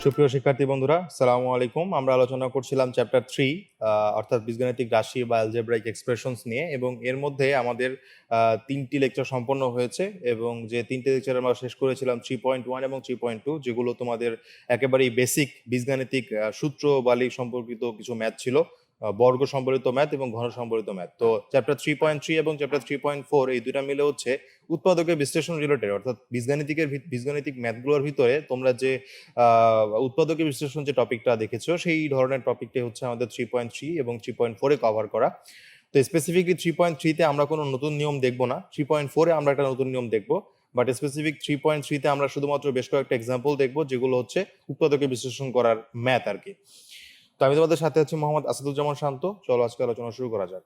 সুপ্রিয় শিক্ষার্থী বন্ধুরা, সালামু আলাইকুম। আমরা আলোচনা করছিলাম চ্যাপ্টার 3 অর্থাৎ বীজগাণিতিক রাশি বা অ্যালজেব্রাইক এক্সপ্রেশনস নিয়ে, এবং এর মধ্যে আমাদের 3টি লেকচার সম্পন্ন হয়েছে এবং যে 3টে লেকচার আমরা শেষ করেছিলাম 3.1 এবং 3.2, যেগুলো তোমাদের একেবারেই বেসিক বীজগাণিতিক সূত্র বালি সম্পর্কিত কিছু ম্যাথ ছিল, বর্গ সম্বলিত ম্যাথ এবং ঘন সম্বলিত ম্যাথ। তো চ্যাপ্টার 3.3 এবং চ্যাপ্টার 3.4 এই দুটা মিলে হচ্ছে উৎপাদকের বিশ্লেষণ রিলেটেড, অর্থাৎ বীজগাণিতিক ম্যাথগুলোর ভিতরে তোমরা যে উৎপাদকের বিশ্লেষণ যে টপিকটা দেখেছো সেই ধরনের টপিকটাই হচ্ছে আমাদের 3.3 এবং 3.4-এ কভার করা। তো স্পেসিফিকলি 3.3-তে আমরা কোনো নতুন নিয়ম দেখবো না, 3.4-এ আমরা একটা নতুন নিয়ম দেখবো, বাট স্পেসিফিক 3.3-তে আমরা শুধুমাত্র বেশ কয়েকটা এক্সাম্পল দেখবো যেগুলো হচ্ছে উৎপাদকের বিশ্লেষণ করার ম্যাথ আর কি। তো আমি তোমাদের সাথে আছি মোহাম্মদ আসাদুজ্জামান শান্ত। চলো আজকে আলোচনা শুরু করা যাক।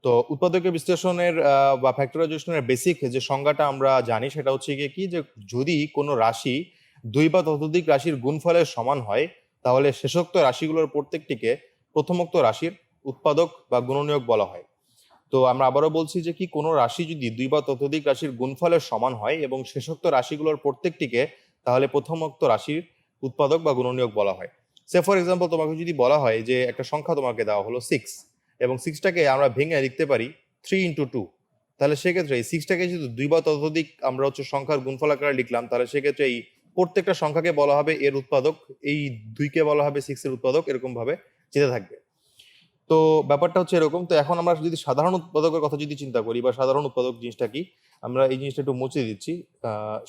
তো উৎপাদকের বিশ্লেষণের বা ফ্যাক্টরাইজেশনের বেসিক যে সংজ্ঞাটা আমরা জানি সেটা হচ্ছে কি, যে যদি কোনো রাশি দুই বা ততোধিক রাশির গুণফলের সমান হয় তাহলে শেষোক্ত রাশিগুলোর প্রত্যেকটিকে প্রথমোক্ত রাশির উৎপাদক বা গুণনীয়ক বলা হয়। তো আমরা আবারও বলছি যে কি, কোনো রাশি যদি দুই বা ততোধিক রাশির গুণফলের সমান হয় এবং শেষোক্ত রাশিগুলোর প্রত্যেকটিকে, তাহলে প্রথমোক্ত রাশির উৎপাদক বা গুণনীয়ক বলা হয়। সে ফর এক্সাম্পল, তোমাকে যদি বলা হয় যে একটা সংখ্যা তোমাকে দেওয়া হলো 6 এবং 6টাকে আমরা ভেঙে লিখতে পারি 3x2, তাহলে সেক্ষেত্রে এই 6টাকে যদি দুই বা ততোধিক আমরা হচ্ছে সংখ্যার গুণফল আকারে লিখলাম, তাহলে সেক্ষেত্রে এই প্রত্যেকটা সংখ্যাকে বলা হবে এর উৎপাদক, এই 2কে বলা হবে 6-এর উৎপাদক, এরকম ভাবে যেতে থাকবে। তো ব্যাপারটা হচ্ছে এরকম। তো এখন আমরা যদি সাধারণ উৎপাদকের কথা যদি চিন্তা করি, বা সাধারণ উৎপাদক জিনিসটা কি, আমরা এই জিনিসটা একটু মুছে দিচ্ছি।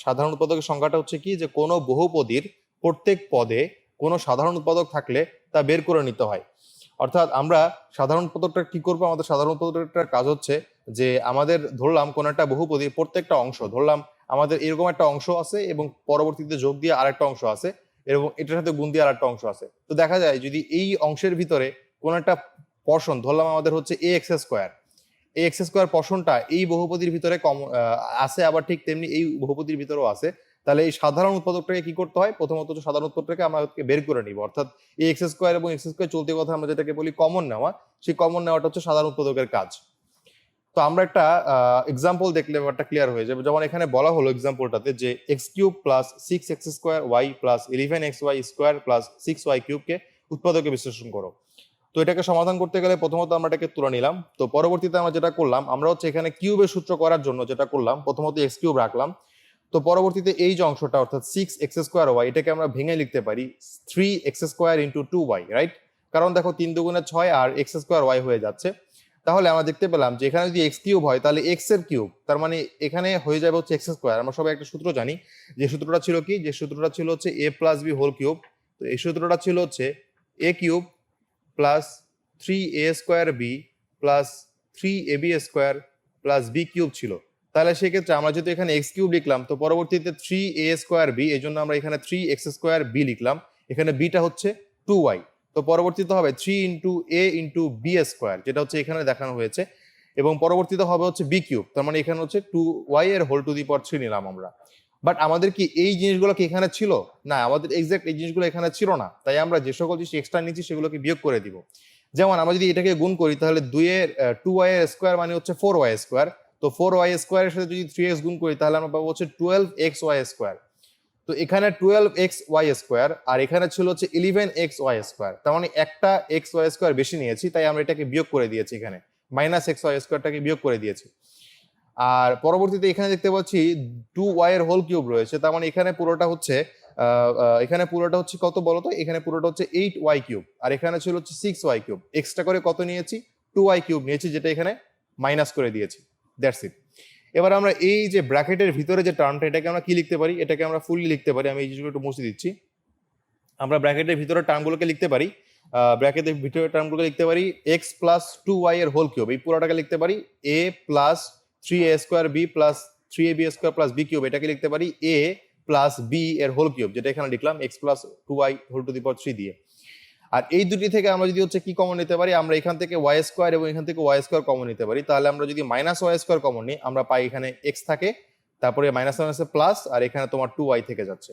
সাধারণ উৎপাদকের সংখ্যাটা হচ্ছে কি, যে কোনো বহুপদীর প্রত্যেক পদে কোনো সাধারণ উৎপাদক থাকলে তা বের করে নিতে হয়। অর্থাৎ আমরা সাধারণ উৎপাদকটা কি করবো, আমাদের সাধারণ উৎপাদকটার কাজ হচ্ছে যে আমাদের ধরলাম কোন একটা বহুপদীর প্রত্যেকটা অংশ, ধরলাম আমাদের এরকম একটা অংশ আছে এবং পরবর্তীতে যোগ দিয়ে আরেকটা অংশ আছে এবং এটার সাথে গুণ দিয়ে আরেকটা অংশ আছে। তো দেখা যায় যদি এই অংশের ভিতরে কোন একটা পোরশন, ধরলাম আমাদের হচ্ছে ax², পোরশনটা এই বহুপদীর ভিতরে আছে, আবার ঠিক তেমনি এই বহুপদীর ভিতরেও আছে, তাহলে এই সাধারণ উৎপাদকটাকে কি করতে হয়, প্রথমত সাধারণ উৎপাদকটাকে আমরা বের করে নিব। অর্থাৎ এই x² এবং x² চলতি কথা আমরা যেটাকে বলি কমন নেওয়া, সেই কমন নেওয়াটা হচ্ছে সাধারণ উৎপাদকের কাজ। তো আমরা একটা এক্সাম্পল দেখলে ব্যাপারটা ক্লিয়ার হয়ে যাবে। যেমন এখানে বলা হলো এক্সাম্পলটাতে যে x³ + 6x² y + 11xy² + 6y³ কে উৎপাদকে বিশ্লেষণ করো। তো এটাকে সমাধান করতে গেলে প্রথমত আমরা এটাকে তুলে নিলাম। তো পরবর্তীতে আমরা যেটা করলাম, আমরা হচ্ছে এখানে কিউবের সূত্র করার জন্য যেটা করলাম, প্রথমত x³ রাখলাম। তো পরবর্তীতে এই যে অংশটা অর্থাৎ 6x² এটাকে আমরা ভেঙে লিখতে পারি 3x² × 2y, রাইট? কারণ দেখো 3 দুগুণে 6 আর x² হয়ে যাচ্ছে। তাহলে আমরা দেখতে পেলাম যে এখানে যদি x³ হয় তাহলে x এর কিউব, তার মানে এখানে হয়ে যাবে হচ্ছে x²। আমরা সবাই একটা সূত্র জানি, যে সূত্রটা ছিল কি, যে সূত্রটা ছিল হচ্ছে a + b হোল কিউব। তো এই সূত্রটা ছিল হচ্ছে a³ + 3a² b + 3ab² + b³ ছিল। তাহলে সেক্ষেত্রে আমরা যেহেতু এখানে x³ লিখলাম, তো পরবর্তীতে 3a² b, এই জন্য আমরা এখানে 3x² b লিখলাম। এখানে bটা হচ্ছে 2y। তো পরবর্তীতে হবে 3 × a × b², যেটা হচ্ছে এখানে দেখানো হয়েছে, এবং পরবর্তীতে হবে হচ্ছে b³। তার মানে এখানে হচ্ছে 2y এর হোল টু দি পাওয়ার 3 নিলাম আমরা। বাট আমাদের কি এই জিনিসগুলো কি এখানে ছিল? না, আমাদের এক্সাক্ট এই জিনিসগুলো এখানে ছিল না। তাই আমরা যে সকল জিনিস এক্সট্রা নিচ্ছি সেগুলোকে বিয়োগ করে দিব। যেমন আমরা যদি এটাকে গুণ করি, তাহলে 2y² মানে হচ্ছে 4y²। তো 4y² এর সাথে যদি 3x গুণ করি, তাহলে আমরা পাবো হচ্ছে 12xy²। তো এখানে 12xy² আর এখানে ছিল হচ্ছে 11xy²। তার মানে একটা xy² বেশি নিয়েছি, তাই আমরা এটাকে বিয়োগ করে দিয়েছি, এখানে -xy²টাকে বিয়োগ করে দিয়েছি। আর পরবর্তীতে এখানে দেখতে পাচ্ছি 2y এর হোল কিউব রয়েছে, তার মানে এখানে পুরোটা হচ্ছে কত বলতো, এখানে পুরোটা হচ্ছে 8y³ আর এখানে ছিল হচ্ছে 6y³। এক্সট্রা করে কত নিয়েছি? 2y³ নিয়েছি, যেটা এখানে মাইনাস করে দিয়েছি। That's it. এবার আমরা এই যে ব্র্যাকেটের ভিতরে যে টার্মটা, এটাকে আমরা কি লিখতে পারি? এটাকে আমরা ফুললি লিখতে পারি। আমি এই জিনিসগুলো একটু মুছে দিচ্ছি। আমরা ব্র্যাকেটের ভিতরে টার্মগুলোকে লিখতে পারি, ব্র্যাকেটের ভিতরে টার্মগুলোকে লিখতে পারি x + 2y এর হোল কিউব, এই পুরোটাকে লিখতে পারি a + 3a² b + 3ab² + b³ এটাকে লিখতে পারি a + b এর হোল কিউব, যেটা এখানে লিখলাম x + 2y whole to the power 3 দিয়ে। আর এই দুটি থেকে আমরা যদি হচ্ছে কি কমন নিতে পারি, আমরা এখান থেকে y² এবং এখান থেকে y² কমন নিতে পারি। তাহলে আমরা যদি -y² কমন নিই, আমরা পাই এখানে x থাকে, তারপরে মাইনাসে প্লাস, আর এখানে তোমার 2y থেকে যাচ্ছে।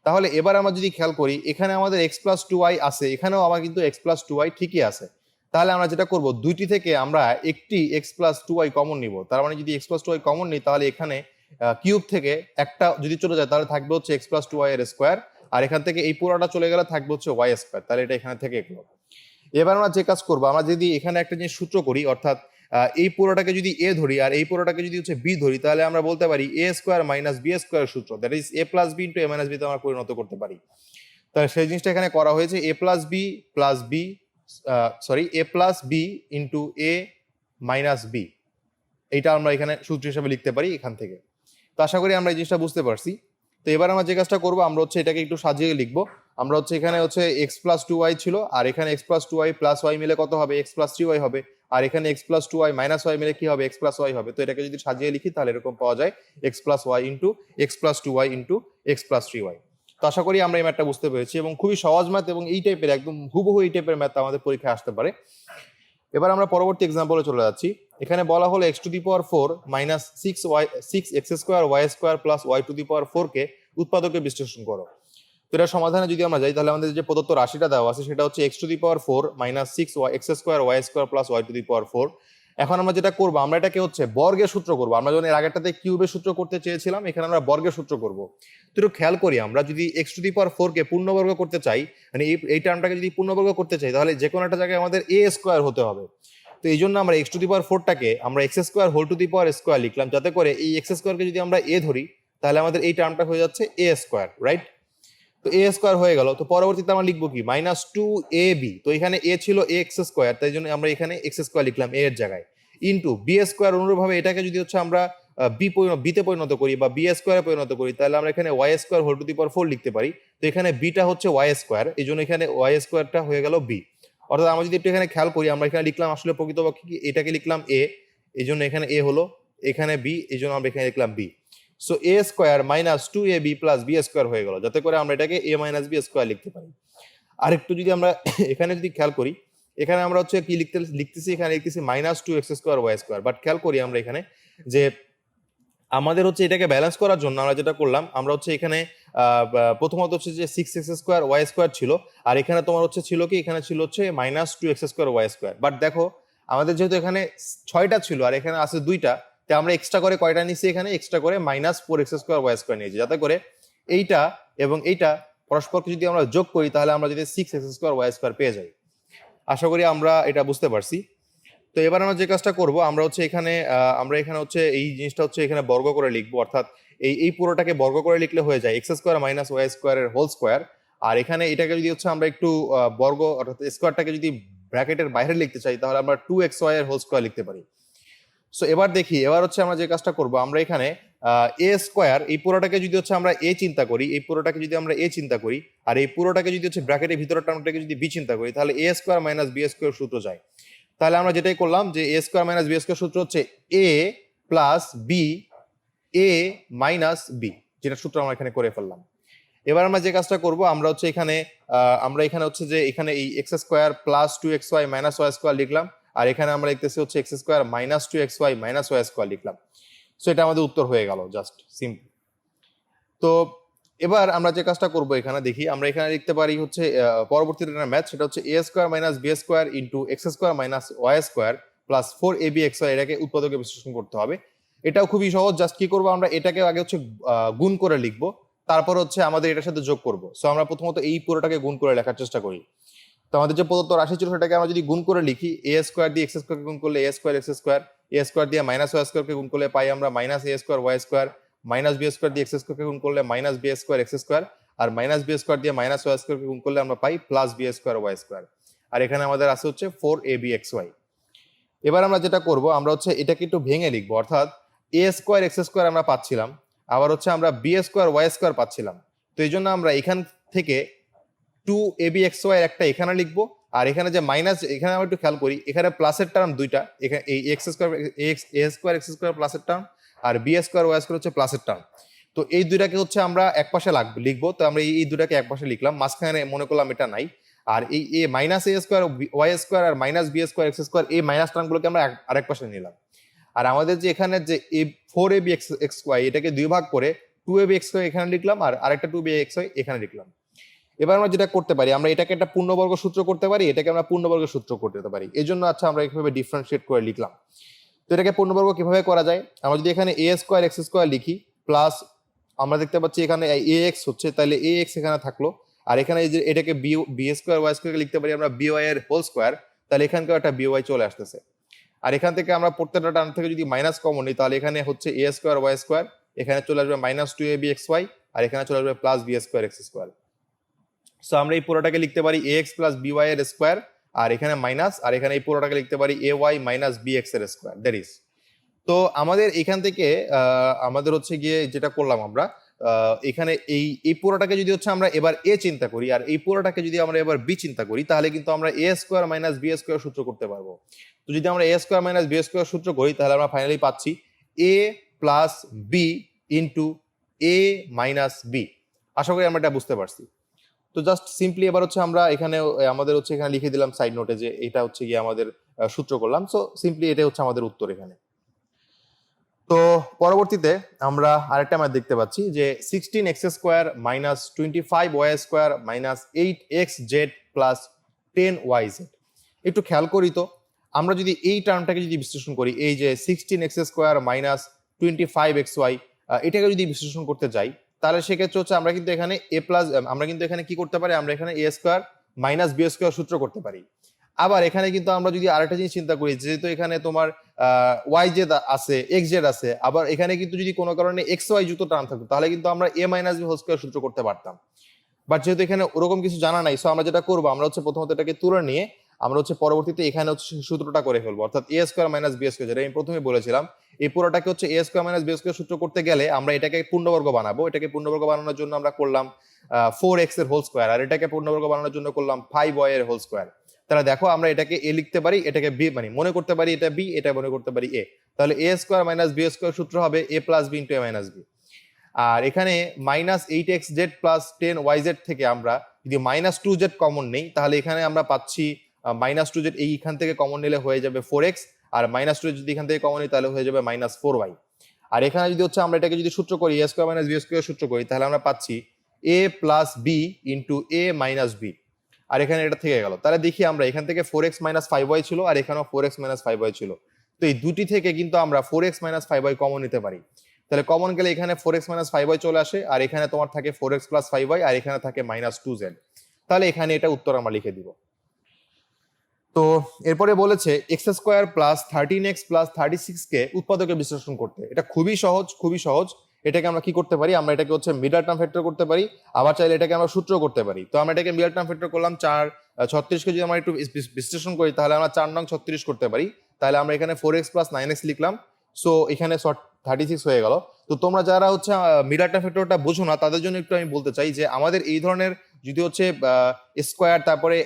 তাহলে এবার আমরা যদি খেয়াল করি, এখানে আমাদের x + 2y আছে, এখানেও আমার কিন্তু x + 2y ঠিকই আছে। তাহলে আমরা যেটা করব, দুইটি থেকে আমরা একটি x + 2y কমন নিব। তার মানে যদি x + 2y কমন নিই, তাহলে এখানে কিউব থেকে একটা যদি চলে যায়, তাহলে থাকবে হচ্ছে x + 2y এর স্কোয়ার, আর এখান থেকে এই পুরোটা চলে গেলে থাকবে হচ্ছে ওয়াই স্কোয়ার, তাহলে এটা এখানে থেকে গেলো। এবার আমরা যে কাজ করবো, আমরা যদি এখানে একটা জিনিস সূত্র করি, অর্থাৎ এই পুরোটাকে যদি এ ধরি আর এই পুরোটাকে যদি হচ্ছে বি ধরি, তাহলে আমরা বলতে পারি a square minus b square সূত্র, that is a plus b into a minus b তে আমরা পরিণত করতে পারি। তাহলে সেই জিনিসটা এখানে করা হয়েছে, এ plus B sorry A plus b into a minus B, এইটা আমরা এখানে সূত্র হিসাবে লিখতে পারি এখান থেকে। তো আশা করি আমরা এই জিনিসটা বুঝতে পারছি। তো এবার আমরা যে কাজটা করবো, আমরা হচ্ছে এটাকে একটু সাজিয়ে লিখবো। আমরা হচ্ছে এখানে হচ্ছে এক্স প্লাস টু ওয়াই ছিল, আর এখানে x plus two y plus y মিলে কত হবে, এক্স প্লাস থ্রি ওয়াই হবে, আর এখানে x plus two y minus y মিলে কি হবে, এক্স প্লাস ওয়াই হবে। তো এটাকে যদি সাজিয়ে লিখি তাহলে এরকম পাওয়া যায় x plus y into x plus two y into x plus three y. তো আশা করি আমরা এই ম্যাথটা বুঝতে পেরেছি, এবং খুবই সহজ ম্যাথ, এবং এই টাইপের একদম হুবহু এই টাইপের ম্যাথ আমাদের পরীক্ষায় আসতে পারে। এবার আমরা পরবর্তী এক্সাম্পলে চলে যাচ্ছি। এখানে বলা হলো x to the power four minus six x square y square plus y to the power four কে উৎপাদকে বিশ্লেষণ করো। তো এটা সমাধানে যদি আমরা যাই, তাহলে আমাদের যে প্রদত্ত রাশিটা দেওয়া আছে সেটা হচ্ছে x to the power four minus six x square y square plus y to the power four. এখন আমরা যেটা করবো, আমরা এটাকে হচ্ছে বর্গের সূত্র করবো। আমরা যখন এর আগেরটাতে কিউবের সূত্র করতে চেয়েছিলাম, এখানে আমরা বর্গের সূত্র করবো। তো একটু খেয়াল করি, আমরা যদি x to the power four কে পূর্ণবর্গ করতে চাই, মানে এই টার্মটাকে যদি পূর্ণবর্গ করতে চাই, তাহলে যে কোনো একটা জায়গায় আমাদের এ স্কোয়ার হতে হবে। তো এই জন্য আমরা এক্স টু দি পাওয়ার ফোরটাকে আমরা x square whole to the power square লিখলাম, যাতে করে এই এক্স স্কোয়ারকে যদি আমরা এ ধরি, তাহলে আমাদের এই টার্মটা হয়ে যাচ্ছে এ স্কোয়ার, রাইট? তো এ স্কোয়ার হয়ে গেল। তো পরবর্তীতে আমরা লিখবো কি, মাইনাস টু এ বি। তো এখানে এ ছিল এ এক্স স্কোয়ার, তাই জন্য আমরা এখানে এক্স স্কোয়ার লিখলাম এ এর জায়গায়, ইন্টু বি স্কোয়ার। অনুরূপভাবে এটাকে যদি হচ্ছে আমরা বিতে পরিণত করি বা বি স্কোয়ারে পরিণত করি, তাহলে আমরা এখানে y square whole to the power four লিখতে পারি। তো এখানে বিটা হচ্ছে ওয়াই স্কোয়ার, এই জন্য এখানে ওয়াই স্কোয়ারটা হয়ে গেল বি। অর্থাৎ আমরা যদি একটু এখানে খেয়াল করি, আমরা এখানে লিখলাম আসলে প্রকৃতপক্ষে কি, এটাকে লিখলাম এ, এই জন্য এখানে এ হলো, এখানে বি, এই জন্য আমরা এখানে লিখলাম B. So A square minus two a B plus b square হয়ে গেল, যাতে করে আমরা এটাকে এ মাইনাস বি স্কোয়ার লিখতে পারি। আর একটু যদি আমরা এখানে যদি খেয়াল করি, এখানে আমরা হচ্ছে কি লিখতেছি, এখানে লিখতেছি minus two x square y square. But খেয়াল করি আমরা এখানে যে আমাদের হচ্ছে এটাকে ব্যালেন্স করার জন্য আমরা যেটা করলাম, আমরা হচ্ছে এখানে প্রথমত হচ্ছে যে six x square y square ছিল, আর এখানে তোমার হচ্ছে ছিল কি, এখানে ছিল হচ্ছে minus two x square y square. But দেখো আমাদের যেহেতু এখানে ছয়টা ছিল আর এখানে আছে দুইটা, তাই আমরা এক্সট্রা করে কয়টা নিয়েছি, এখানে এক্সট্রা করে minus four x square y square নিয়েছি, যাতে করে এইটা এবং এইটা পরস্পরকে যদি আমরা যোগ করি, তাহলে আমরা যদি six x square y square পেয়ে যাই। আশা করি আমরা এটা বুঝতে পারছি। তো এবার আমরা যে কাজটা করব, আমরা হচ্ছে এখানে হচ্ছে এই জিনিসটা হচ্ছে এখানে বর্গ করে লিখবো, অর্থাৎ এই পুরোটাকে বর্গ করে লিখলে হয়ে যায় এক্স স্কোয়ার মাইনাস ওয়াই স্কোয়ারের হোল স্কোয়ার। আর এখানে এটাকে যদি হচ্ছে আমরা একটু বর্গ অর্থাৎ স্কোয়ারটাকে যদি ব্র্যাকেটের বাইরে লিখতে চাই, তাহলে আমরা টু এক্স ওয়াই এর হোল স্কোয়ার লিখতে পারি। সো এবার দেখি, এবার হচ্ছে আমরা যে কাজটা করব, আমরা এখানে এ স্কোয়ার, এই পুরোটাকে যদি হচ্ছে আমরা এ চিন্তা করি, এই পুরোটাকে যদি আমরা এ চিন্তা করি, আর এই পুরোটাকে যদি হচ্ছে ব্র্যাকেটের ভিতরের টার্মটাকে যদি বি চিন্তা করি, তাহলে এ স্কোয়ার মাইনাস বি স্কোয়ার সূত্র যায়। তাহলে আমরা যেটাই করলাম যে এ স্কোয়ার মাইনাস বি স্কোয়ার সূত্র হচ্ছে এ plus B A minus B, যেটা সূত্র আমরা এখানে করে ফেললাম। এবার আমরা যে কাজটা করব, আমরা হচ্ছে এখানে হচ্ছে যে এখানে এই x square plus two x y minus y square লিখলাম, আর এখানে আমরা লিখতেছি হচ্ছে x square minus two x y minus y square লিখলাম। সো এটা আমাদের উত্তর হয়ে গেল, জাস্ট সিম্পল। তো এবার আমরা যে কাজটা করব, এখানে দেখি, আমরা এখানে লিখতে পারি হচ্ছে পরবর্তী ম্যাথ, সেটা হচ্ছে a square minus b square into x square minus y square plus four a b x y, এটাকে উৎপাদকে বিশ্লেষণ করতে হবে। এটাও খুবই সহজ, জাস্ট কি করবো, আমরা এটাকে আগে হচ্ছে গুণ করে লিখবো, তারপর হচ্ছে আমাদের এটার সাথে যোগ করবো। সো আমরা প্রথমত এই পুরোটাকে গুণ করে লেখার চেষ্টা করি। তো আমাদের যে প্রদত্ত রাশি ছিল সেটাকে আমরা যদি গুণ করে লিখি, এ স্কোয়ার দিয়ে এক্স স্কোয়ারকে গুণ করলে a square x square, a square দিয়ে মাইনাস ওয়াই স্কোয়ারকে গুণ করলে পাই আমরা minus a square y square, minus b square দিয়ে এক্স স্কোয়ারকে গুণ করলে minus b square x square, আর মাইনাস বি স্কোয়ার দিয়ে মাইনাস ওয়াই স্কোয়ারকে গুণ করলে আমরা পাই plus b square y square. আর এখানে আমাদের আছে হচ্ছে four a b x y. এবার আমরা যেটা করব, আমরা হচ্ছে এটাকে একটু ভেঙে লিখবো, অর্থাৎ এ স্কোয়ার এক্স স্কোয়ার আমরা পাচ্ছিলাম, আবার হচ্ছে আমরা বি স্কোয়ার ওয়াই স্কোয়ার পাচ্ছিলাম। তো এই জন্য আমরা এখান থেকে two a b x Y একটা এখানে লিখবো, আর এখানে যে মাইনাস, এখানে আমরা একটু খেয়াল করি, এখানে প্লাসের টার্ম দুইটা, এখানে এই x square a square x square প্লাসের টার্ম, আর বি স্কোয়ার ওয়াই স্কোয়ার হচ্ছে প্লাসের টার্ম। তো এই দুইটাকে হচ্ছে আমরা এক পাশে লিখবো। তো আমরা এই দুটাকে এক পাশে লিখলাম, মাঝখানে মনে করলাম এটা নাই। আর এই a minus a square y square আর minus b square x square, এই মাইনাস টার্মগুলোকে আমরা আরেক পাশে নিলাম। আর আমাদের যে এখানে যে four a b x y, এটাকে দুই ভাগ করে two a b x y এখানে লিখলাম, আর আরেকটা টু বি এক্স ওয়াই এখানে লিখলাম। এবার আমরা যেটা করতে পারি, আমরা এটাকে একটা পূর্ণবর্গ সূত্র করতে পারি, এটাকে আমরা পূর্ণবর্গ সূত্র করতে পারি। এই জন্য আচ্ছা আমরা এইভাবে ডিফারেন্সিয়েট করে লিখলাম। তো এটাকে পূর্ণবর্গ কিভাবে করা যায়, আমরা যদি এখানে এ স্কোয়ার এক্স স্কোয়ার লিখি প্লাস আমরা দেখতে পাচ্ছি এখানে এ এক্স হচ্ছে, তাহলে এ এক্স এখানে থাকলো, আর এখানে এই যে এটাকে বি স্কোয়ার ওয়াই স্কোয়ারকে লিখতে পারি আমরা বি ওয়াই এর হোল স্কোয়ার, তাহলে এখানকার একটা বি ওয়াই চলে আসতেছে। আর এখান থেকে আমরা প্রত্যেকটা টার্ম থেকে যদি মাইনাস কমন নিই তাহলে এখানে হচ্ছে এ স্কোয়ার ওয়াই স্কোয়ার, এখানে চলে আসবে minus two a b x y, আর এখানে চলে আসবে plus b square x square. So আমরা এই পুরোটাকে লিখতে পারি a x plus b y এর স্কোয়ার, আর এখানে মাইনাস, আর এখানে এই পুরোটাকে লিখতে পারি a y minus b x এর স্কোয়ার, দ্যাট ইজ। তো আমাদের এখান থেকে আমাদের হচ্ছে গিয়ে যেটা করলাম আমরা এখানে এই পুরোটাকে যদি হচ্ছে আমরা এবার এ চিন্তা করি, আর এই পুরোটাকে যদি আমরা এবার বি চিন্তা করি, তাহলে কিন্তু আমরা এ স্কোয়ার মাইনাস বি স্কোয়ার সূত্র করতে পারবো। তো যদি আমরা এ স্কোয়ার মাইনাস বি স্কোয়ার সূত্র করি তাহলে আমরা ফাইনালি পাচ্ছি এ plus b into a minus B. আশা করি আমরা এটা বুঝতে পারছি। তো জাস্ট সিম্পলি এবার হচ্ছে আমরা এখানে আমাদের হচ্ছে এখানে লিখে দিলাম সাইড নোটে যে এটা হচ্ছে গিয়ে আমাদের সূত্র করলাম। সো সিম্পলি এটা হচ্ছে আমাদের উত্তর এখানে। তো পরবর্তীতে আমরা আরেকটা ম্যাথ দেখতে পাচ্ছি যে 16x square minus 25y square minus 8x Z plus 10y Z. একটু খেয়াল করি তো, আমরা যদি এই টার্মটাকে যদি বিশ্লেষণ করি, এই যে 16x স্কোয়ার মাইনাস 25xy, এটাকে যদি বিশ্লেষণ করতে যাই তাহলে সেক্ষেত্রে হচ্ছে আমরা কিন্তু এখানে এ প্লাস, আমরা কিন্তু এখানে কি করতে পারি, আমরা এখানে এ স্কোয়ার মাইনাস বি স্কোয়ার সূত্র করতে পারি। আবার এখানে কিন্তু আমরা যদি আরেকটা জিনিস চিন্তা করি, যেহেতু এখানে তোমার ওয়াই জেড আছে, এক্স জেড আছে, আবার এখানে কিন্তু যদি কোনো কারণে এক্স ওয়াই যুক্ত টার্ম থাকতো তাহলে কিন্তু আমরা এ মাইনাস বি হোল স্কোয়ার সূত্র করতে পারতাম। বাট যেহেতু এখানে ওরকম কিছু জানা নাই, সো আমরা যেটা করবো, আমরা হচ্ছে প্রথমত এটাকে তুলে নিয়ে আমরা হচ্ছে পরবর্তীতে এখানে হচ্ছে সূত্রটা করে ফেলবো, অর্থাৎ এ স্কোয়ার মাইনাস বি স্কোয়ার, যেটা আমি প্রথমে বলেছিলাম। এই পুরোটাকে হচ্ছে a square minus b square সূত্র করতে গেলে আমরা এটাকে পূর্ণবর্গ বানাবো। এটাকে পূর্ণবর্গ বানানোর জন্য আমরা করলাম 4x এর হোল স্কোয়ার, আর এটাকে পূর্ণবর্গ বানানোর জন্য করলাম 5y এর হোল স্কোয়ার। তাহলে দেখো আমরা এটাকে এ লিখতে পারি, এটাকে বি মানে মনে করতে পারি এটা বি, এটা মনে করতে পারি এ। তাহলে এ স্কোয়ার মাইনাস বি স্কোয়ার সূত্র হবে এ plus b into a minus B. আর এখানে minus 8x Z plus 10y Z থেকে আমরা যদি মাইনাস 2 জেড কমন নেই তাহলে এখানে আমরা পাচ্ছি মাইনাস 2 জেড, এইখান থেকে কমন নিলে হয়ে যাবে 4x, আর মাইনাস 2 যদি এখান থেকে কমন নিই তাহলে হয়ে যাবে মাইনাস 4y। আর এখানে যদি হচ্ছে আমরা এটাকে যদি সূত্র করি এ স্কোয়ার মাইনাস বি স্কোয়ার সূত্র করি তাহলে আমরা পাচ্ছি এ plus b into a minus B, আর এখানে এটা থেকে গেল। তাহলে দেখি আমরা এখান থেকে 4x মাইনাস 5y ছিল, আর এখানেও 4x মাইনাস 5y ছিল। তো এই দুটি থেকে কিন্তু আমরা 4x মাইনাস 5y কমন নিতে পারি। তাহলে কমন গেলে এখানে 4x মাইনাস 5y চলে আসে, আর এখানে তোমার থাকে 4x প্লাস 5y, আর এখানে থাকে মাইনাস 2z। তাহলে এখানে এটা উত্তর আমরা লিখে দিব। তো এরপরে বলেছে x square plus 13x plus 36 কে উৎপাদকে বিশ্লেষণ করতে। এটা খুবই সহজ, খুবই সহজ। এটাকে আমরা কি করতে পারি, আমরা এটাকে হচ্ছে মিডল টার্ম ফ্যাক্টর করতে পারি, আবার চাইলে এটাকে আমরা সূত্র করতে পারি। তো আমরা এটাকে মিডল টার্ম ফ্যাক্টর করলাম 36 কে যদি আমরা একটু বিশ্লেষণ করি তাহলে আমরা 4 নং 36 করতে পারি। তাহলে আমরা এখানে 4x প্লাস 9x লিখলাম, সো এখানে 36 হয়ে গেল। তো তোমরা যারা হচ্ছে মিডল টার্ম ফ্যাক্টরটা বুঝো না তাদের জন্য একটু আমি বলতে চাই যে আমাদের এই ধরনের যদি হচ্ছে স্কোয়ার তারপরে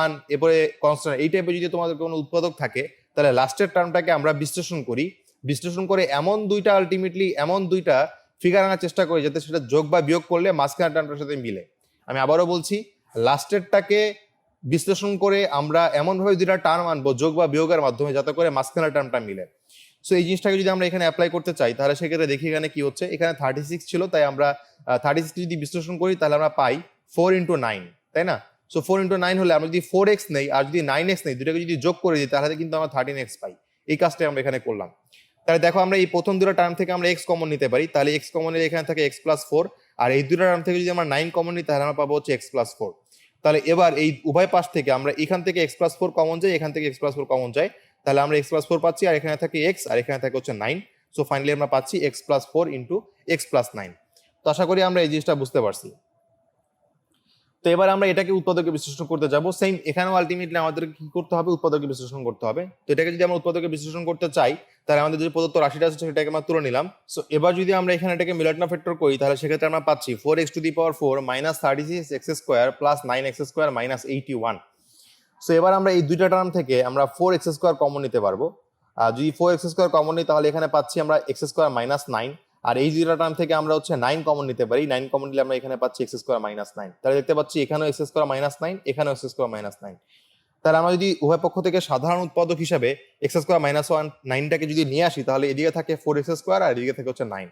1 এরপরে কনস্ট্যান্ট এই টাইপের যদি তোমাদের কোনো উৎপাদক থাকে তাহলে লাস্টের টার্মটাকে আমরা বিশ্লেষণ করি, বিশ্লেষণ করে এমন দুইটা আলটিমেটলি এমন দুইটা ফিগার আনার চেষ্টা করি যাতে সেটা যোগ বা বিয়োগ করলে মাঝখানের টার্মটার সাথে মিলে। আমি আবারও বলছি, লাস্টেরটাকে বিশ্লেষণ করে আমরা এমনভাবে দুইটা টার্ম আনবো যোগ বা বিয়োগের মাধ্যমে যাতে করে মাঝখানের টার্মটা মিলে। সো এই জিনিসটাকে যদি আমরা এখানে অ্যাপ্লাই করতে চাই তাহলে সেক্ষেত্রে দেখি এখানে কি হচ্ছে, এখানে 36 ছিল, তাই আমরা 36 যদি বিশ্লেষণ করি তাহলে আমরা পাই 4 ইন্টু 9, তাই না? সো 4 ইন্টু 9 হলে আমরা যদি 4x নেই আর যদি 9x নেই, দুটাকে যদি যোগ করে দিই তাহলে কিন্তু আমরা 13x পাই। এই কাজটাই আমরা এখানে করলাম। তাহলে দেখো আমরা এই প্রথম দুটো টার্ম থেকে আমরা x কমন নিতে পারি, তাহলে x কমন নিলে এখানে থাকে x প্লাস 4, আর এই দুটো টার্ম থেকে যদি আমরা 9 কমন নিই তাহলে আমরা পাবো হচ্ছে x প্লাস 4। তাহলে এবার এই উভয় পাশ থেকে আমরা এখান থেকে x প্লাস 4 কমন যায়, এখান থেকে x প্লাস 4 কমন যায়, তাহলে আমরা x প্লাস 4 পাচ্ছি, আর এখানে থাকে x, আর এখানে থাকে হচ্ছে 9। সো ফাইনালি আমরা পাচ্ছি x plus 4 into x plus 9। তো আশা করি আমরা এই জিনিসটা বুঝতে পারছি। তো এবার আমরা এটাকে উৎপাদকে বিশ্লেষণ করতে যাব। সেম এখানেও আলটিমেটলি আমাদের কি করতে হবে, উৎপাদকে বিশ্লেষণ করতে হবে। তো এটাকে যদি আমরা উৎপাদকে বিশ্লেষণ করতে চাই তাহলে আমাদের যে প্রদত্ত রাশিটা আছে সেটাকে আমরা তুলে নিলাম। সো এবার যদি আমরা এখানে এটাকে মিডল টার্ম ফ্যাক্টর করি তাহলে সেক্ষেত্রে আমরা পাচ্ছি 4x two the power 4 minus 36x square plus 9x square minus 81। So এবার আমরা এই দুইটা টার্ম থেকে আমরা 4x স্কোয়ার কমন নিতে পারবো। আর যদি 4x স্কোয়ার কমন নিই তাহলে এখানে পাচ্ছি আমরা x স্কোয়ার মাইনাস 9, আর এই দুইটা টার্ম থেকে আমরা হচ্ছে 9 কমন নিতে পারি, 9 কমন নিলে আমরা এখানে পাচ্ছি x স্কোয়ার মাইনাস 9। তাহলে দেখতে পাচ্ছি এখানেও x স্কোয়ার মাইনাস 9, এখানেও x স্কোয়ার মাইনাস 9। তাহলে আমরা যদি উভয় পক্ষ থেকে সাধারণ উৎপাদক হিসাবে x স্কোয়ার মাইনাস 9টাকে যদি নিয়ে আসি তাহলে এদিকে থাকে 4x স্কোয়ার আর এদিকে থাকে হচ্ছে 9।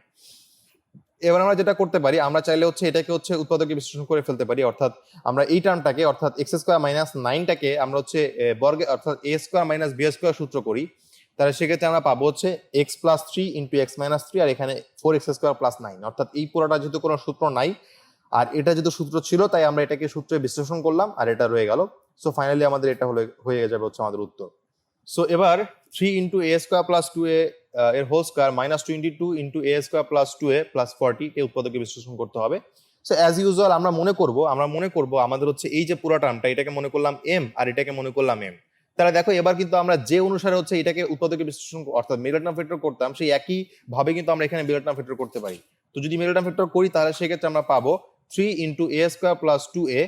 এবার আমরা যেটা করতে পারি, আমরা চাইলে হচ্ছে এটাকে হচ্ছে উৎপাদকে বিশ্লেষণ করে ফেলতে পারি, অর্থাৎ আমরা এই টার্মটাকে অর্থাৎ x স্কোয়ার মাইনাস 9টাকে আমরা হচ্ছে বর্গে অর্থাৎ a square minus b square সূত্র করি। তাহলে সেক্ষেত্রে আমরা পাবো হচ্ছে x plus three into x minus three, আর এখানে 4x² প্লাস 9, অর্থাৎ এই পুরোটা যেহেতু কোনো সূত্র নাই আর এটা যেহেতু সূত্র ছিল তাই আমরা এটাকে সূত্রে বিশ্লেষণ করলাম আর এটা রয়ে গেল। সো ফাইনালি আমাদের এটা হয়ে যাবে হচ্ছে আমাদের উত্তর। সো এবার 3 into a square plus 2a এর whole square minus 22 into a square plus 2a plus 40 কে উৎপাদকে বিশ্লেষণ করতে হবে। সো অ্যাজ ইউজুয়াল আমরা মনে করব আমাদের হচ্ছে এই যে পুরো টার্মটা, এটাকে মনে করলাম এম আর এটাকে মনে করলাম এম। তাহলে দেখো এবার কিন্তু আমরা যে অনুসারে হচ্ছে এটাকে উৎপাদকে বিশ্লেষণ অর্থাৎ মিডলটন ফ্যাক্টর করতাম সেই একই ভাবে কিন্তু আমরা এখানে মিডলটন ফ্যাক্টর করতে পারি। তো যদি মিডলটন ফ্যাক্টর করি তাহলে সেক্ষেত্রে আমরা পাবো 3 into a square plus 2a,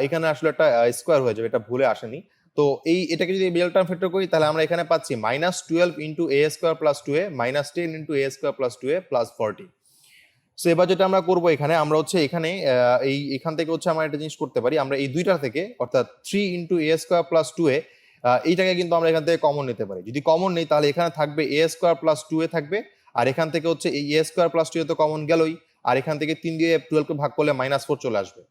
এখানে আসলে একটা স্কোয়ার হয়ে যাবে, এটা ভুলে আসেনি। তো এটাকে যদি মিডলটন ফ্যাক্টর করি তাহলে আমরা এখানে পাচ্ছি minus 12 into a square plus 2a minus 10 into a square plus 2a plus 40। So এবার যেটা আমরা করবো এখানে আমরা হচ্ছে এখানে এখান থেকে হচ্ছে আমরা একটা জিনিস করতে পারি, আমরা এই দুইটা থেকে অর্থাৎ 3 into a square plus 2a এইটাকে কিন্তু আমরা এখান থেকে কমন নিতে পারি। যদি কমন নেই তাহলে এখানে থাকবে এ স্কোয়ার প্লাস 2a থাকবে, আর এখান থেকে হচ্ছে এই এ স্কোয়ার প্লাস 2a তো কমন গেলই, আর এখান থেকে 3 দিয়ে 12 কে ভাগ করলে -4 চলে আসবে।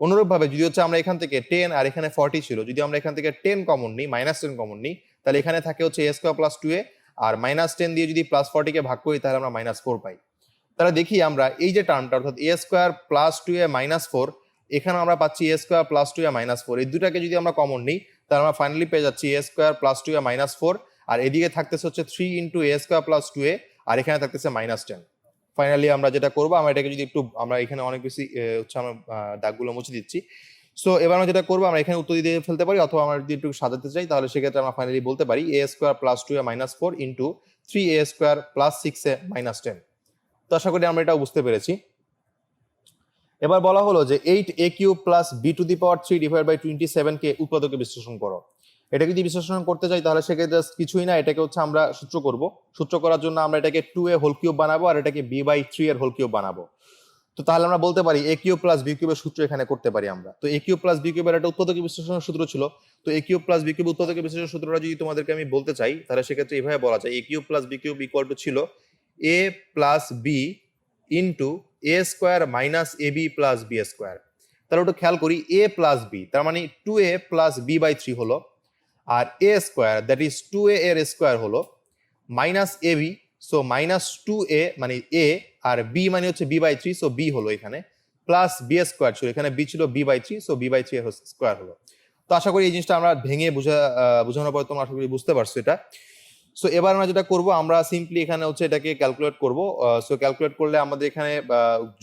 অনুরূপভাবে যদি হচ্ছে আমরা এখান থেকে 10 আর এখানে 40 ছিল, যদি আমরা এখান থেকে 10 কমন নিই -10 কমন নিই তাহলে এখানে থাকে হচ্ছে এ স্কোয়ার প্লাস 2a, আর -10 দিয়ে যদি +40 কে ভাগ করি তাহলে আমরা -4 পাই। তাহলে দেখি আমরা এই যে টার্মটা অর্থাৎ এ স্কোয়ার প্লাস 2a -4, এখানে আমরা পাচ্ছি এ স্কোয়ার প্লাস 2a -4, এই দুটাকে যদি আমরা কমন নিই তাহলে আমরা ফাইনালি পেয়ে যাচ্ছি এ স্কোয়ার প্লাস 2a -4, আর এদিকে থাকতেছে হচ্ছে 3 into a square plus 2a, আর এখানে থাকতেছে -10। ফাইনালি আমরা যেটা করবো আমরা এটাকে যদি একটু আমরা এখানে অনেক বেশি হচ্ছে আমরা দাগগুলো মুছে দিচ্ছি। সো এবার আমরা যেটা করবো আমরা এখানে উত্তর দিয়ে ফেলতে পারি, অথবা আমরা যদি একটু সাজাতে চাই তাহলে সেক্ষেত্রে আমরা ফাইনালি বলতে পারি a square plus 2a -4 into 3a square plus 6a -10। তো আশা করি আমরা এটা বুঝতে পেরেছি। এবার বলা হলো যে 8a³ plus b⁻³ divide by 27 কে উৎপাদকে বিশ্লেষণ করো। এটা যদি বিশ্লেষণ করতে চাই তাহলে সেক্ষেত্রে কিছুই না, এটাকে হচ্ছে আমরা সূত্র করব। সূত্র করার জন্য আমরা এটাকে 2a হোল কিউব বানাবো আর এটাকে b/3 এর হোল কিউব বানাবো। তো তাহলে আমরা বলতে পারি a³ প্লাস b³ এর সূত্র এখানে করতে পারি আমরা। তো a³ প্লাস b³ এর একটা উৎপাদকে বিশ্লেষণের সূত্র ছিল। তো a³ প্লাস b³ উৎপাদকে বিশ্লেষণের সূত্রটা যদি তোমাদেরকে আমি বলতে চাই তাহলে সেক্ষেত্রে এইভাবে বলা যায় a³ plus b³ equal to ছিল a plus b into a square minus ab plus b square. তাহলে ওটা খেয়াল করি a প্লাস b তার মানে 2a প্লাস b/3 হলো, আর a square that is 2a এর স্কোয়ার হলো মাইনাস ab, সো -2a মানে a, আর b মানে হচ্ছে b/3, সো b হলো এখানে, প্লাস b স্কোয়ার ছিল, এখানে b ছিল b/3, সো b/3 এর স্কোয়ার হলো। তো আশা করি এই জিনিসটা আমরা ভেঙে বোঝানোর পর তোমরা আশা করি বুঝতে পারছো এটা। সো এবার আমরা যেটা করব আমরা সিম্পলি এখানে হচ্ছে এটাকে ক্যালকুলেট করব। সো ক্যালকুলেট করলে আমাদের এখানে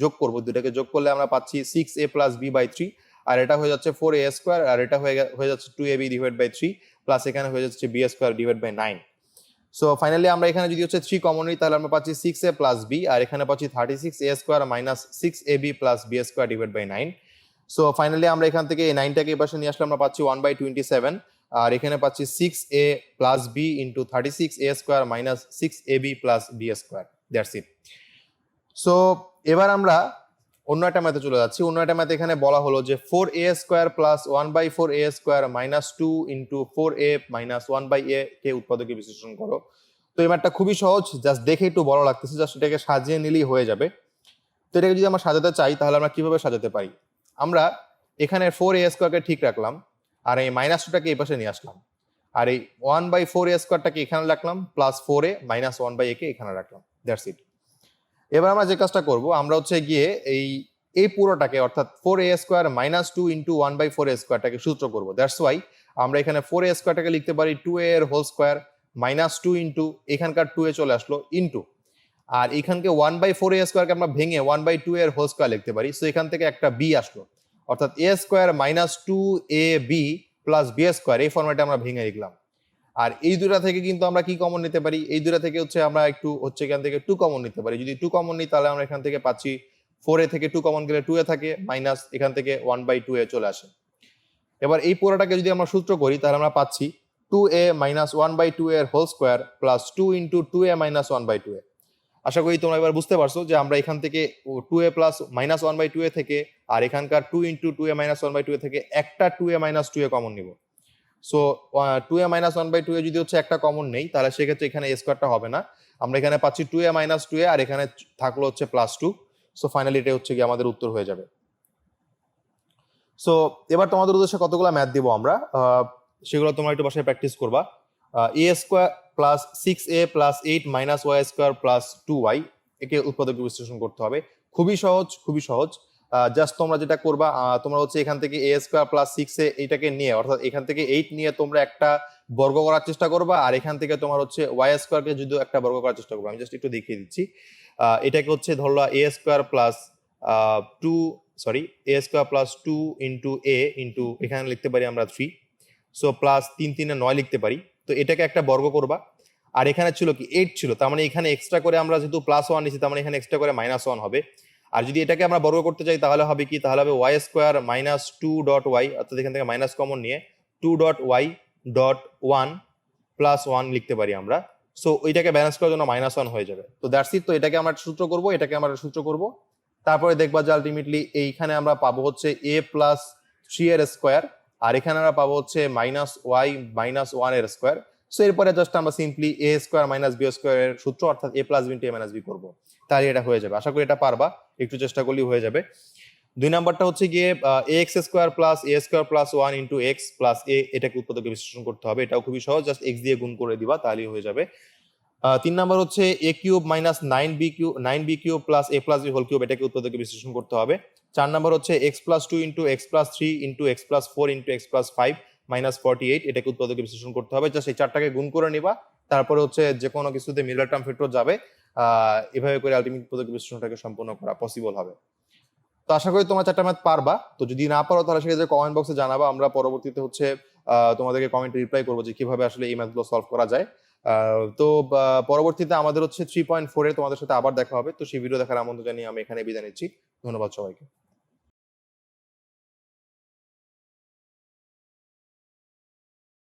যোগ করব, দুটাকে যোগ করলে আমরা পাচ্ছি 6a প্লাস b/3, আর এটা হয়ে যাচ্ছে 4a স্কোয়ার, আর এটা হয়ে যাচ্ছে 2ab ডিভাইড বাই 3, প্লাস এখানে হয়ে যাচ্ছে b square divide by 9। So finally আমরা এখানে যদি হচ্ছে 3 কমন নিই তাহলে আমরা পাচ্ছি 6a প্লাস b, আর এখানে পাচ্ছি 36a square minus 6ab plus b square divide by 9। So finally আমরা এখান থেকে এই 9টাকে এই পাশে নিয়ে আসলে আমরা পাচ্ছি 1/27, আর এখানে পাচ্ছি 6a plus b into 36a square minus 6ab plus b square, that's it. So এবার আমরা অন্য একটা ম্যাথে চলে যাচ্ছি। অন্য একটা ম্যাথে এখানে বলা হলো যে 4a square plus 1/4a square minus 2 into 4a minus 1/a কে উৎপাদকে বিশ্লেষণ করো। তো এই ম্যাথটা খুবই সহজ, জাস্ট দেখে একটু বড় লাগতেছে, জাস্ট এটাকে সাজিয়ে নিলেই হয়ে যাবে। তো এটাকে যদি আমরা সাজাতে চাই তাহলে আমরা কিভাবে সাজাতে পারি, আমরা এখানে 4a স্কোয়ারকে ঠিক রাখলাম, আর এই -2টাকে এই পাশে নিয়ে আসলাম, আর এই 1/4a স্কোয়ারটাকে এখানে রাখলাম, প্লাস 4a মাইনাস 1/a কে এখানে রাখলাম, দ্যাটস ইট। এবার আমরা যে কাজটা করব আমরা হচ্ছে গিয়ে এই পুরোটাকে অর্থাৎ 4a square minus 2 into 1/4a স্কোয়ারটাকে সূত্র করবো। দ্যাটস ওয়াই আমরা এখানে 4a স্কোয়ারটাকে লিখতে পারি 2a এর হোল স্কোয়ার মাইনাস 2 ইন্টু এখানকার 2a চলে আসলো ইন্টু, আর এখানকে 1/4a স্কোয়ারকে আমরা ভেঙে 1/2 এর হোল স্কোয়ার লিখতে পারি। সো এখান থেকে একটা b আসলো, অর্থাৎ a square minus 2ab plus b square, এই ফর্মেটে আমরা ভেঙে লিখলাম। আর এই দুটা থেকে কিন্তু আমরা কি কমন নিতে পারি, এই দুটা থেকে হচ্ছে আমরা একটু হচ্ছে এখান থেকে 2 কমন নিতে পারি। যদি 2 কমন নিই তাহলে আমরা এখান থেকে পাচ্ছি 4a থেকে 2 কমন গেলে 2a থাকে, মাইনাস এখান থেকে 1/2a চলে আসে। এবার এই পুরোটাকে যদি আমরা সূত্র করি তাহলে আমরা পাচ্ছি 2a মাইনাস 1/2a এর whole square plus 2 into 2a minus 1/2a। আশা করি তোমরা এবার বুঝতে পারছো যে আমরা এখান থেকে 2a প্লাস মাইনাস 1/2a থেকে আর এখানকার 2 ইন্টু 2a মাইনাস 1/2a থেকে একটা 2a মাইনাস 2a কমন নিব। সো 2a মাইনাস 1/2a যদি হচ্ছে একটা কমন নেই তাহলে সেক্ষেত্রে এখানে a স্কোয়ারটা হবে না, আমরা এখানে পাচ্ছি 2a মাইনাস 2a, আর এখানে থাকলো হচ্ছে প্লাস 2। সো ফাইনালি এটা হচ্ছে কি আমাদের উত্তর হয়ে যাবে। সো এবার তোমাদের উদ্দেশ্যে কতগুলো ম্যাথ দিব আমরা, সেগুলো তোমরা একটু বাসায় প্র্যাকটিস করবা। A square plus 6a plus 8 minus y square plus 2y একে উৎপাদকে বিশ্লেষণ করতে হবে। খুবই সহজ, খুবই সহজ। জাস্ট তোমরা যেটা করবা, তোমরা হচ্ছে এখান থেকে a স্কোয়ার প্লাস 6a এইটাকে নিয়ে, অর্থাৎ এখান থেকে 8 নিয়ে তোমরা একটা বর্গ করার চেষ্টা করবা, আর এখান থেকে তোমার হচ্ছে ওয়াই স্কোয়ারকে যদি একটা বর্গ করার চেষ্টা করবো। আমি জাস্ট একটু দেখিয়ে দিচ্ছি। এটাকে হচ্ছে ধরলো a square plus 2 into a into এখানে লিখতে পারি আমরা 3, সো প্লাস 3 3 9 লিখতে পারি। তো এটাকে একটা বর্গ করবা, আর এখানে ছিল কি 8 ছিল, তার মানে এখানে এক্সট্রা করে আমরা যেহেতু প্লাস 1 নিচ্ছি, তার মানে এখানে এক্সট্রা করে মাইনাস 1 হবে। আর যদি এটাকে আমরা বর্গ করতে চাই তাহলে হবে কি, তাহলে হবে y square minus 2 dot y, অর্থাৎ এখান থেকে মাইনাস কমন নিয়ে 2 ডট ওয়াই ডট 1 প্লাস 1 লিখতে পারি আমরা। সো ওইটাকে ব্যালেন্স করার জন্য মাইনাস 1 হয়ে যাবে। তো দ্যাটস ইট। তো এটাকে আমরা সূত্র করব, এটাকে আমরা সূত্র করব, তারপরে দেখবা যে আলটিমেটলি এইখানে আমরা পাবো হচ্ছে a প্লাস 3 এর স্কোয়ার, আর এখানে আমরা পাবো হচ্ছে মাইনাস ওয়াই মাইনাস 1 এর স্কোয়ার। সো এরপরে জাস্ট আমরা simply a square minus b square এর সূত্র, অর্থাৎ a plus b into a minus b করবো, তাহলে এটা হয়ে যাবে। আশা করি এটা পারবা, একটু চেষ্টা করলেই হয়ে যাবে। 2 নাম্বারটা হচ্ছে গিয়ে ax square plus a square plus 1 into x plus a, এটাকে উৎপাদকে বিশ্লেষণ করতে হবে। এটাও খুবই সহজ, জাস্ট x দিয়ে গুণ করে দিবা তাহলেই হয়ে যাবে। 3 নাম্বার হচ্ছে a cube minus 9b cube plus a plus b whole cube, এটাকে উৎপাদকে বিশ্লেষণ করতে হবে। 4 নাম্বার হচ্ছে x plus 2 into x plus 3 into x plus 4 into x plus 5 minus 48, এটাকে উৎপাদকে বিশ্লেষণ করতে হবে। জাস্ট এই চারটাকে গুণ করে নিবা, তারপরে হচ্ছে যে কোনো কিছুতে মিডল টার্ম ফ্যাক্টর যাবে, এভাবে করে আলটিমেট উৎপাদক বিশ্লেষণটাকে সম্পন্ন করা পসিবল হবে। তো আশা করি তোমরা চারটা ম্যাথ পারবা। তো যদি না পারো তাহলে সেক্ষেত্রে কমেন্ট বক্সে জানাবা, আমরা পরবর্তীতে হচ্ছে তোমাদেরকে কমেন্টে রিপ্লাই করবো যে কিভাবে আসলে এই ম্যাথগুলো সলভ করা যায়। তো পরবর্তীতে আমাদের হচ্ছে 3.4 এ তোমাদের সাথে আবার দেখা হবে। তো সেই ভিডিও দেখার আমন্ত্রণ জানিয়ে আমি এখানে বিদায় নিচ্ছি। ধন্যবাদ সবাইকে।